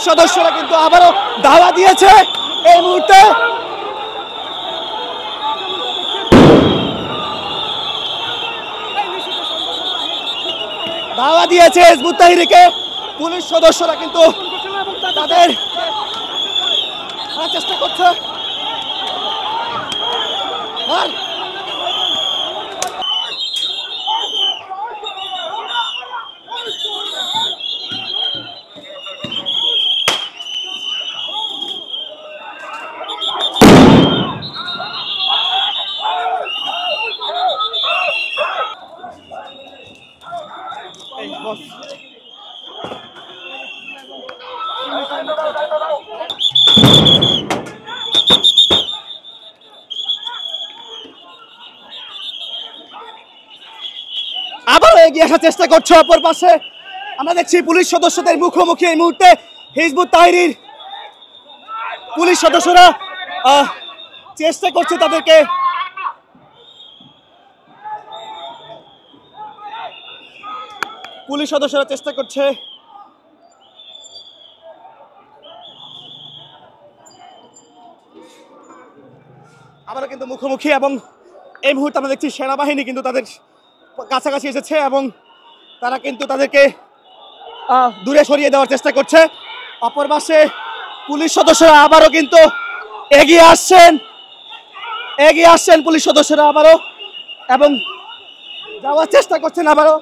সদস্যরা কিন্তু আবারও ধাওয়া দিয়েছে এই মুহূর্তে। ধাওয়া দিয়েছে হিজবুত তাহরিরকে পুলিশ সদস্যরা কিন্তু তাদের চেষ্টা করছে। আবারও এগিয়ে আসার চেষ্টা করছে অপর পাশে। আমরা দেখছি পুলিশ সদস্যদের মুখোমুখি এই মুহূর্তে হিজবুত তাহরির। পুলিশ সদস্যরা চেষ্টা করছে তাদেরকে চেষ্টা করছে আবারও কিন্তু মুখোমুখি। এবং এই মুহূর্তে আমরা দেখছি সেনাবাহিনী কিন্তু তাদের কাছাকাছি এসেছে এবং তারা কিন্তু তাদেরকে দূরে সরিয়ে দেওয়ার চেষ্টা করছে। অপর পাশে পুলিশ সদস্যরা আবারও কিন্তু এগিয়ে আসছেন পুলিশ সদস্যরা আবারও এবং যাওয়ার চেষ্টা করছেন আবারও।